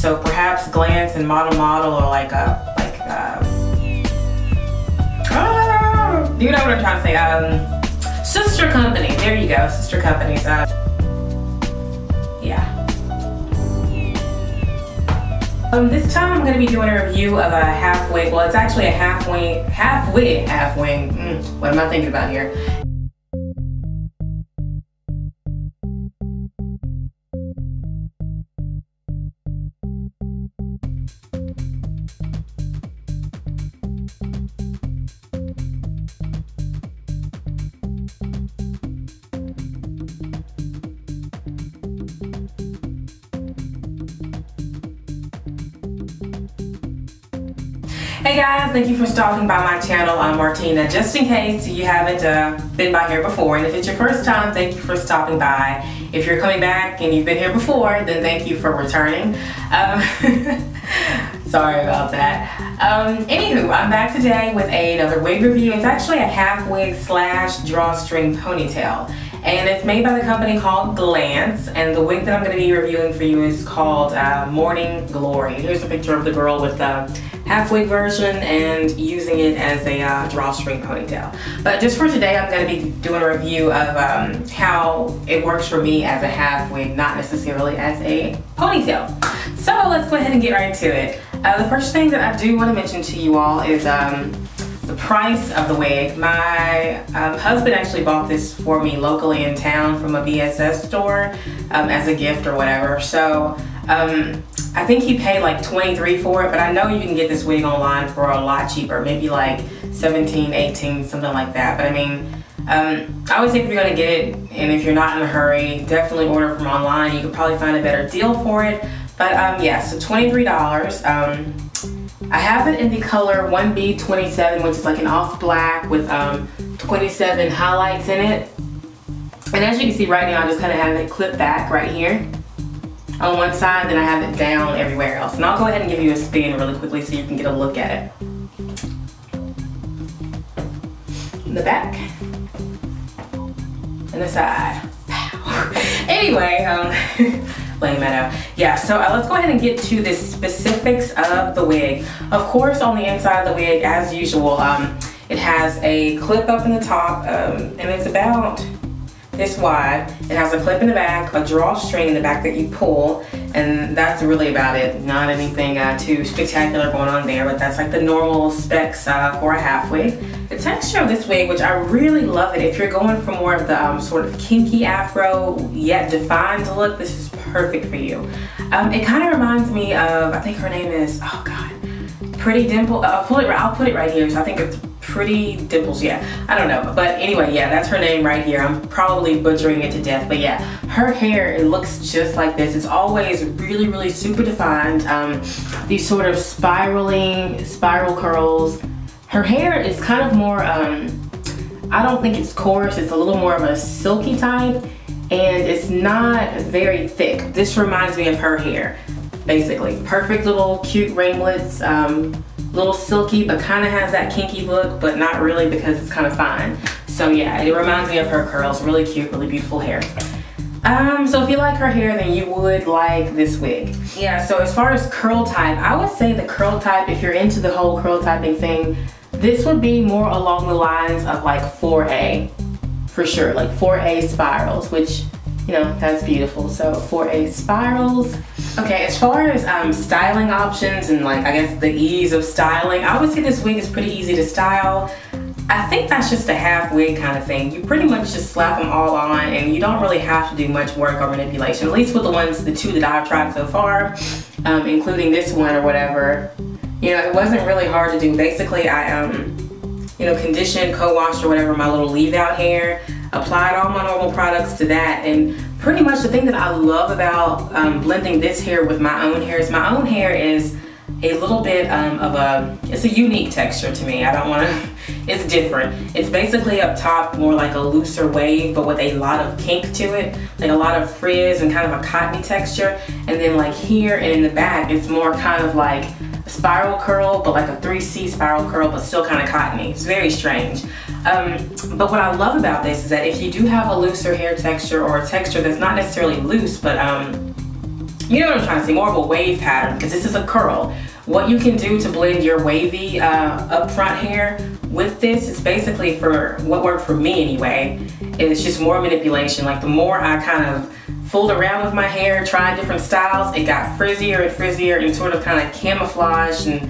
So perhaps Glance and Model or like you know what I'm trying to say, sister company. There you go, sister companies. Yeah. This time I'm going to be doing a review of a half wig. Well, it's actually a half wig. What am I thinking about here? Hey guys, thank you for stopping by my channel. I'm Martina. Just in case you haven't been by here before, and if it's your first time, thank you for stopping by. If you're coming back and you've been here before, then thank you for returning. Sorry about that. Anywho, I'm back today with another wig review. It's actually a half wig / drawstring ponytail. And it's made by the company called Glance, and the wig that I'm going to be reviewing for you is called Morning Glory. Here's a picture of the girl with the half wig version and using it as a drawstring ponytail. But just for today, I'm going to be doing a review of how it works for me as a half wig, not necessarily as a ponytail. So let's go ahead and get right to it. The first thing that I do want to mention to you all is the price of the wig. My husband actually bought this for me locally in town from a BSS store as a gift or whatever. So I think he paid like $23 for it, but I know you can get this wig online for a lot cheaper, maybe like $17, $18, something like that. But I mean, I always think if you're gonna get it, and if you're not in a hurry, definitely order from online. You could probably find a better deal for it. But yeah, so $23. I have it in the color 1B27, which is like an off black with 27 highlights in it. And as you can see right now, I just kind of have it clipped back right here on one side, then I have it down everywhere else. And I'll go ahead and give you a spin really quickly so you can get a look at it. In the back and the side. Anyway, laying that out. Yeah, so let's go ahead and get to the specifics of the wig. Of course, on the inside of the wig, as usual, it has a clip up in the top, and it's about this wide. It has a clip in the back, a drawstring in the back that you pull, and that's really about it. Not anything too spectacular going on there, but that's like the normal specs for a half wig. The texture of this wig, which I really love it, if you're going for more of the sort of kinky afro yet defined look, this is perfect for you. It kind of reminds me of, I think her name is, oh god, Pretty Dimple. I'll put it right here. So I think it's Pretty Dimples, yeah, I don't know, but anyway, yeah, that's her name right here. I'm probably butchering it to death, but yeah, her hair, it looks just like this. It's always really super defined. These sort of spiral curls. Her hair is kind of more, I don't think it's coarse, it's a little more of a silky type, and it's not very thick. This reminds me of her hair, basically. Perfect little cute ringlets, little silky, but kind of has that kinky look, but not really because it's kind of fine. So yeah, it reminds me of her curls. Really cute, really beautiful hair. So if you like her hair, then you would like this wig. Yeah, so as far as curl type, I would say the curl type, if you're into the whole curl typing thing, this would be more along the lines of like 4A, for sure, like 4A spirals, which, you know, that's beautiful. So 4A spirals. Okay, as far as styling options and like, I guess the ease of styling, I would say this wig is pretty easy to style. I think that's just a half wig kind of thing. You pretty much just slap them all on and you don't really have to do much work or manipulation, at least with the two that I've tried so far, including this one or whatever. You know, it wasn't really hard to do. Basically, I, you know, conditioned, co-washed or whatever my little leave out hair, applied all my normal products to that, and pretty much the thing that I love about blending this hair with my own hair is my own hair is a little bit it's a unique texture to me. I don't want to, it's different. It's basically up top more like a looser wave, but with a lot of kink to it, like a lot of frizz and kind of a cottony texture. And then like here and in the back, it's more kind of like a spiral curl, but like a 3C spiral curl, but still kind of cottony. It's very strange. But what I love about this is that if you do have a looser hair texture or a texture that's not necessarily loose, but you know what I'm trying to say, more of a wave pattern, because this is a curl. What you can do to blend your wavy up front hair with this is basically, for what worked for me anyway, is just more manipulation. Like the more I kind of fooled around with my hair, tried different styles, it got frizzier and frizzier and sort of kind of camouflaged and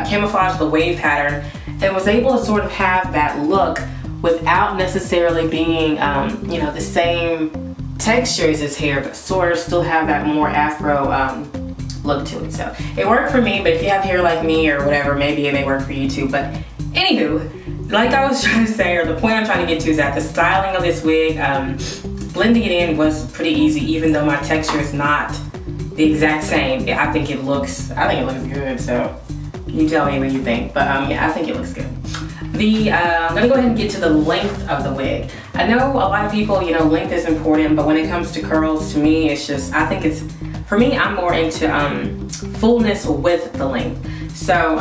camouflaged the wave pattern, and was able to sort of have that look without necessarily being, you know, the same texture as his hair, but sort of still have that more afro look to it. So it worked for me, but if you have hair like me or whatever, maybe it may work for you too. But anywho, like I was trying to say, or the point I'm trying to get to, is that the styling of this wig, blending it in was pretty easy, even though my texture is not the exact same. I think it looks good, so you tell me what you think. But yeah, I think it looks good. I'm gonna go ahead and get to the length of the wig. I know a lot of people, you know, length is important, but when it comes to curls, to me, it's just, I think it's, for me, I'm more into fullness with the length. So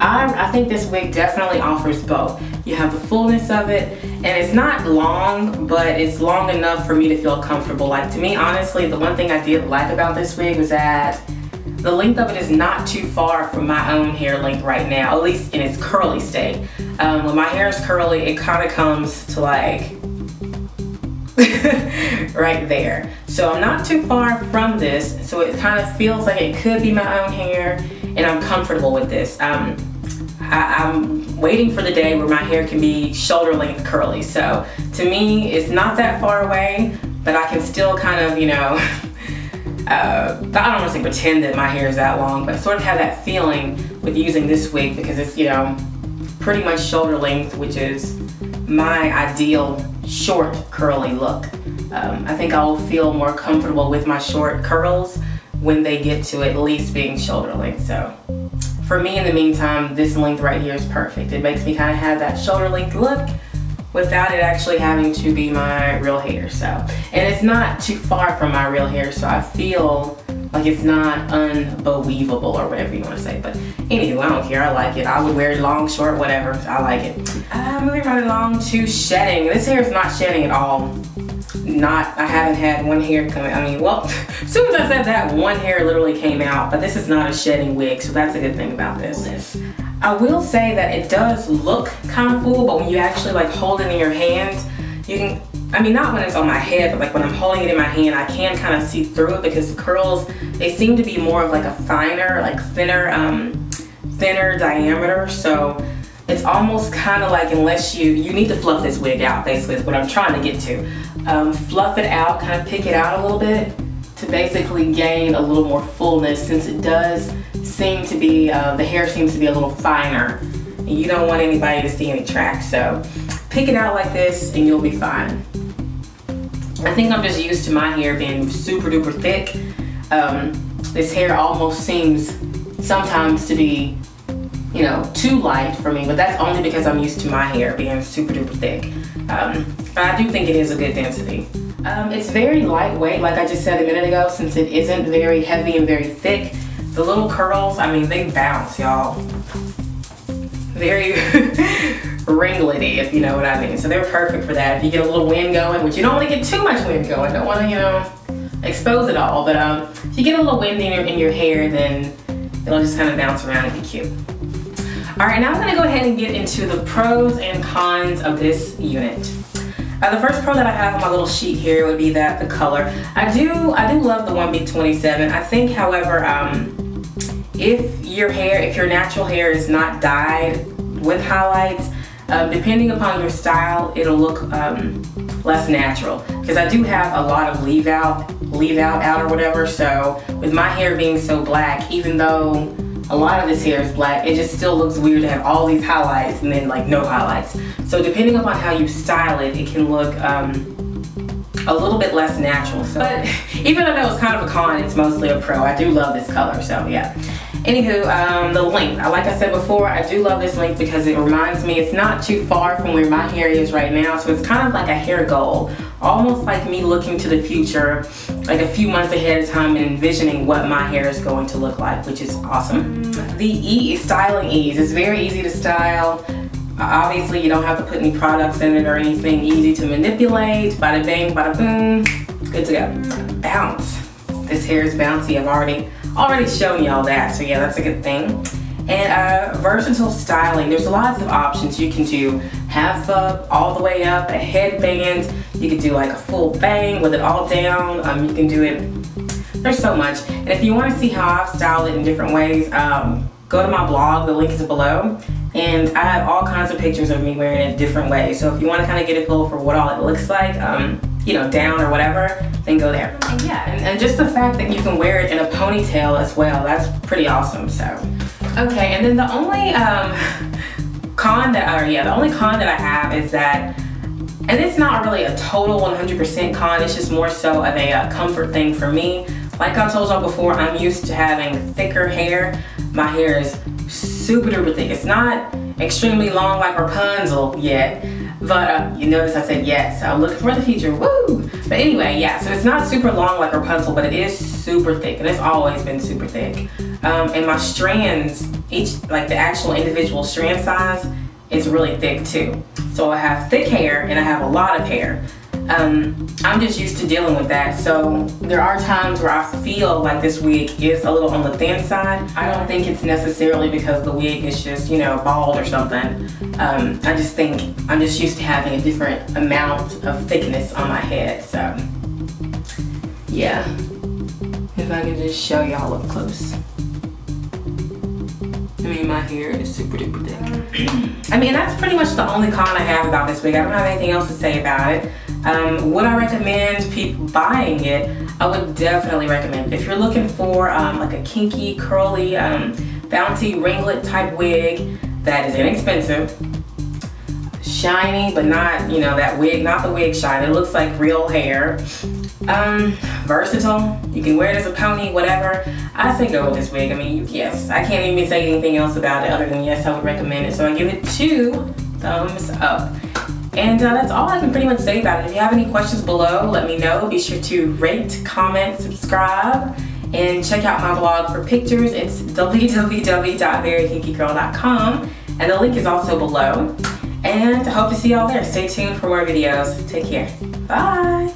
I think this wig definitely offers both. You have the fullness of it, and it's not long, but it's long enough for me to feel comfortable. Like, to me, honestly, the one thing I did like about this wig was that the length of it is not too far from my own hair length right now, at least in its curly state. When my hair is curly, it kind of comes to like right there. So I'm not too far from this, so it kind of feels like it could be my own hair, and I'm comfortable with this. I'm waiting for the day where my hair can be shoulder length curly. So to me, it's not that far away, but I can still kind of, you know, I don't want to say pretend that my hair is that long, but sort of have that feeling with using this wig, because it's, you know, pretty much shoulder length, which is my ideal short curly look. I think I'll feel more comfortable with my short curls when they get to at least being shoulder length. So for me, in the meantime, this length right here is perfect. It makes me kind of have that shoulder length look without it actually having to be my real hair. So, and it's not too far from my real hair, so I feel like it's not unbelievable or whatever you want to say. But anywho, I don't care, I like it. I would wear it long, short, whatever, I like it. Moving right along to shedding. This hair is not shedding at all. I haven't had one hair come out. I mean, well, as soon as I said that, one hair literally came out, but this is not a shedding wig, so that's a good thing about this. I will say that it does look kind of full, but when you actually like hold it in your hand, you can, I mean, not when it's on my head, but like when I'm holding it in my hand, I can kind of see through it, because the curls, they seem to be more of like a finer, like thinner diameter. So it's almost kind of like, unless you need to fluff this wig out, basically is what I'm trying to get to. Fluff it out, kind of pick it out a little bit to basically gain a little more fullness, since it does seem to be, the hair seems to be a little finer, and you don't want anybody to see any tracks. So pick it out like this and you'll be fine. I think I'm just used to my hair being super duper thick. This hair almost seems sometimes to be, you know, too light for me, but that's only because I'm used to my hair being super duper thick. But I do think it is a good density. It's very lightweight, like I just said a minute ago, since it isn't very heavy and very thick. The little curls, I mean, they bounce, y'all. Very ringlety, if you know what I mean. So they're perfect for that. If you get a little wind going, which you don't want to get too much wind going, don't want to, you know, expose it all. But if you get a little wind in your hair, then it'll just kind of bounce around and be cute. All right, now I'm gonna go ahead and get into the pros and cons of this unit. The first pro that I have on my little sheet here would be that the color. I do love the 1B27. I think, however, if your natural hair is not dyed with highlights, depending upon your style, it'll look less natural. Because I do have a lot of leave out or whatever. So with my hair being so black, even though a lot of this hair is black, it just still looks weird to have all these highlights and then like no highlights. So depending upon how you style it, it can look a little bit less natural. So, but even though that was kind of a con, it's mostly a pro. I do love this color, so yeah. Anywho, the length. Like I said before, I do love this length because it reminds me it's not too far from where my hair is right now, so it's kind of like a hair goal. Almost like me looking to the future, like a few months ahead of time, and envisioning what my hair is going to look like, which is awesome. The styling ease. It's very easy to style. Obviously, you don't have to put any products in it or anything. Easy to manipulate. Bada bang, bada boom. Good to go. Bounce. This hair is bouncy. I've already shown y'all that, so yeah, that's a good thing. And versatile styling. There's lots of options you can do. Half up, all the way up, a headband. You could do like a full bang with it all down. You can do it. There's so much. And if you want to see how I've styled it in different ways, go to my blog. The link is below. And I have all kinds of pictures of me wearing it different ways. So if you want to kind of get a feel for what all it looks like, you know, down or whatever, then go there. And yeah, and just the fact that you can wear it in a ponytail as well, that's pretty awesome. So, okay, and then the only con that I have is that, and it's not really a total 100% con, it's just more so of a comfort thing for me. Like I told y'all before, I'm used to having thicker hair. My hair is super duper thick. It's not extremely long like Rapunzel yet, but you notice I said yes, so I'm looking for the future, woo! But anyway, yeah, so it's not super long like Rapunzel, but it is super thick, and it's always been super thick. And my strands, like the actual individual strand size, is really thick too. So I have thick hair and I have a lot of hair. I'm just used to dealing with that, so there are times where I feel like this wig is a little on the thin side. I don't think it's necessarily because the wig is just, you know, bald or something. I just think I'm just used to having a different amount of thickness on my head, so yeah. If I can just show y'all up close. I mean, my hair is super duper thick. I mean, that's pretty much the only con I have about this wig. I don't have anything else to say about it. Would I recommend people buying it? I would definitely recommend it. If you're looking for like a kinky, curly, bouncy ringlet type wig that is inexpensive, shiny, but not, you know, that wig, not the wig shine. It looks like real hair. Versatile. You can wear it as a pony, whatever. I say go with this wig. I mean, yes. I can't even say anything else about it other than yes, I would recommend it. So I give it 2 thumbs up. And that's all I can pretty much say about it. If you have any questions below, let me know. Be sure to rate, comment, subscribe, and check out my blog for pictures. It's www.verykinkygirl.com, and the link is also below. And I hope to see y'all there. Stay tuned for more videos. Take care. Bye.